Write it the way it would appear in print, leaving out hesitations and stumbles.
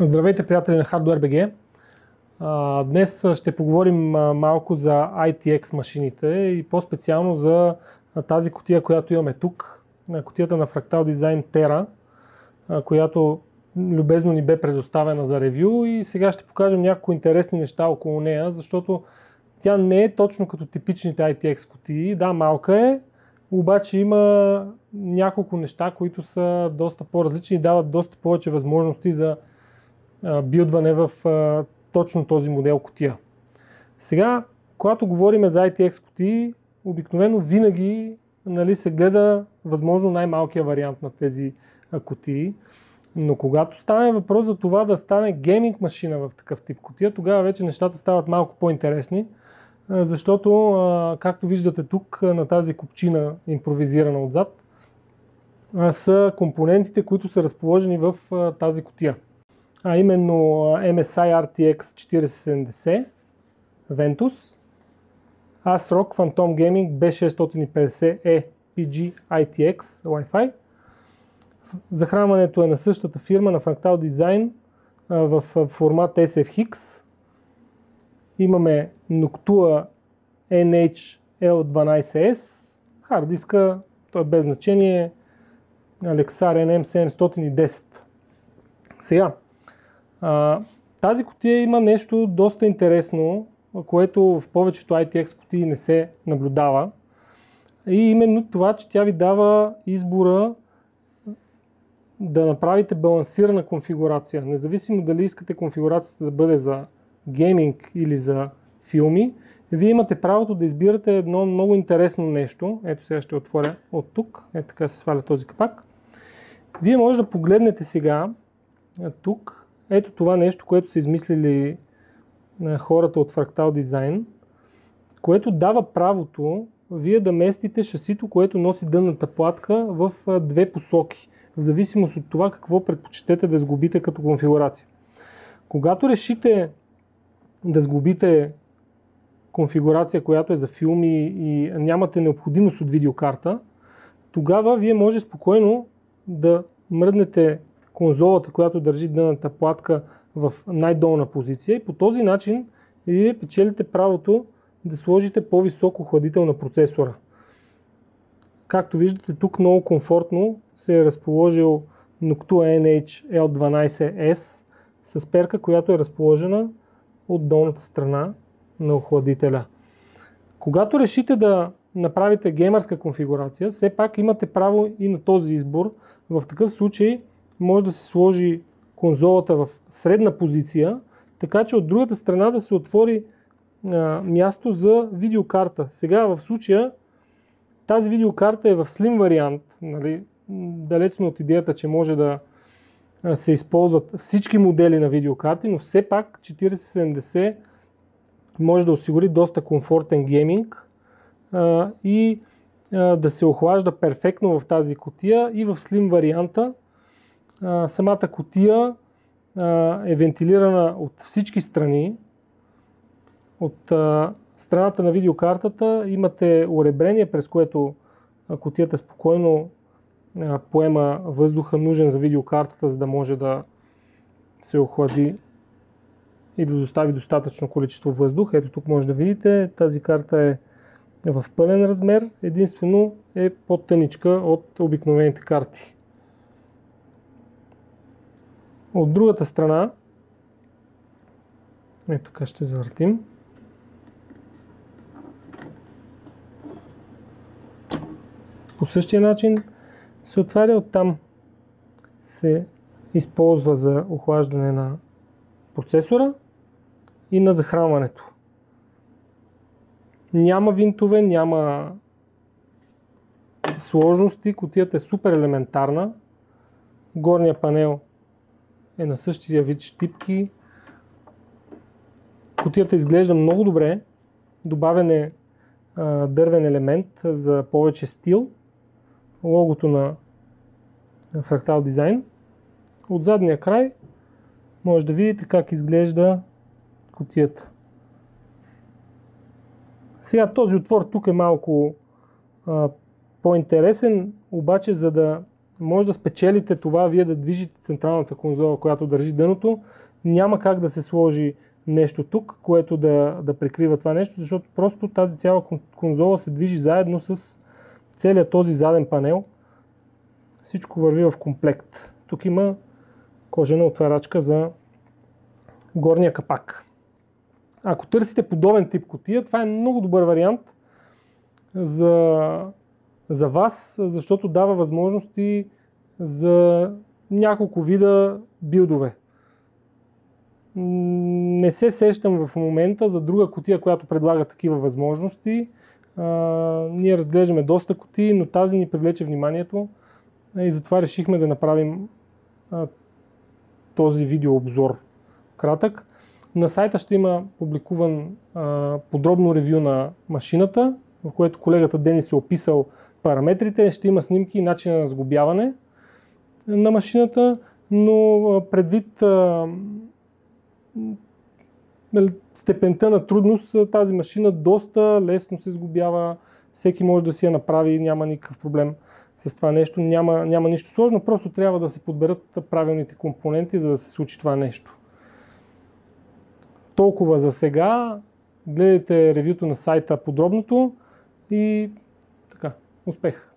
Здравейте, приятели на Hardware.bg. Днес ще поговорим малко за ITX машините и по-специално за тази кутия, която имаме тук. Кутията на Fractal Design Terra, която любезно ни бе предоставена за ревю, и сега ще покажем няколко интересни неща около нея, защото тя не е точно като типичните ITX кутии. Да, малка е, обаче има няколко неща, които са доста по-различни и дават доста повече възможности за билдване в точно този модел кутия. Сега, когато говорим за ITX кутии, обикновено винаги се гледа възможно най-малкият вариант на тези кутии, но когато стане въпрос за това да стане гейминг машина в такъв тип кутия, тогава вече нещата стават малко по-интересни, защото, както виждате тук на тази купчина, импровизирана отзад, са компонентите, които са разположени в тази кутия. А именно MSI RTX 4070 Ventus, ASRock Phantom Gaming B650E PG ITX Wi-Fi. Захранването е на същата фирма, на Fractal Design, в формат SFX. Имаме Noctua NHL12S, хард диска, той е без значение, Lexar NM710. Сега, тази кутия има нещо доста интересно, което в повечето ITX кутии не се наблюдава. И именно това, че тя ви дава избора да направите балансирана конфигурация. Независимо дали искате конфигурацията да бъде за гейминг или за филми, вие имате правото да избирате едно много интересно нещо. Ето сега ще отворя от тук. Ето така се сваля този капак. Вие може да погледнете сега тук. Ето това нещо, което са измислили хората от Fractal Design, което дава правото вие да местите шасито, което носи дънната платка, в две посоки, в зависимост от това какво предпочитате да сглобите като конфигурация. Когато решите да сглобите конфигурация, която е за филми и нямате необходимост от видеокарта, тогава вие може спокойно да мръднете конзолата, която държи дънната платка, в най-долна позиция, и по този начин вие печелите правото да сложите по-висок охладител на процесора. Както виждате, тук много комфортно се е разположил Noctua NHL12S с перка, която е разположена от долната страна на охладителя. Когато решите да направите геймърска конфигурация, все пак имате право и на този избор. В такъв случай може да се сложи конзолата в средна позиция, така че от другата страна да се отвори място за видеокарта. Сега в случая тази видеокарта е в slim вариант. Далеч сме от идеята, че може да се използват всички модели на видеокарти, но все пак 4070 може да осигури доста комфортен гейминг и да се охлажда перфектно в тази кутия, и в slim варианта. Самата кутия е вентилирана от всички страни. От страната на видеокартата имате уребрение, през което кутията спокойно поема въздуха, нужен за видеокартата, за да може да се охлади и да достави достатъчно количество въздух. Ето тук може да видите, тази карта е в пълен размер, единствено е по-тъничка от обикновените карти. От другата страна, ето така ще завъртим. По същия начин се отваря, оттам се използва за охлаждане на процесора и на захранването. Няма винтове, няма сложности, кутията е супер елементарна. Горния панел е на същия вид щипки. Кутията изглежда много добре. Добавен е дървен елемент за повече стил. Логото на Fractal Design. От задния край може да видите как изглежда кутията. Сега този отвор тук е малко по-интересен, обаче за да може да спечелите това, вие да движите централната конзола, която държи дъното. Няма как да се сложи нещо тук, което да прикрива това нещо, защото просто тази цяла конзола се движи заедно с целият този заден панел. Всичко върви в комплект. Тук има кожена отварачка за горния капак. Ако търсите подобен тип кутия, това е много добър вариант за вас, защото дава възможности за няколко вида билдове. Не се сещам в момента за друга кутия, която предлага такива възможности. Ние разглеждаме доста кутии, но тази ни привлече вниманието и затова решихме да направим този видеообзор кратък. На сайта ще има публикуван подробно ревю на машината, в което колегата Денис е описал параметрите, ще има снимки и начина на сглобяване на машината, но предвид степента на трудност, тази машина доста лесно се сглобява, всеки може да си я направи, няма никакъв проблем с това нещо, няма нищо сложно, просто трябва да се подберат правилните компоненти, за да се случи това нещо. Толкова за сега, гледайте ревюто на сайта подробното и така, успех!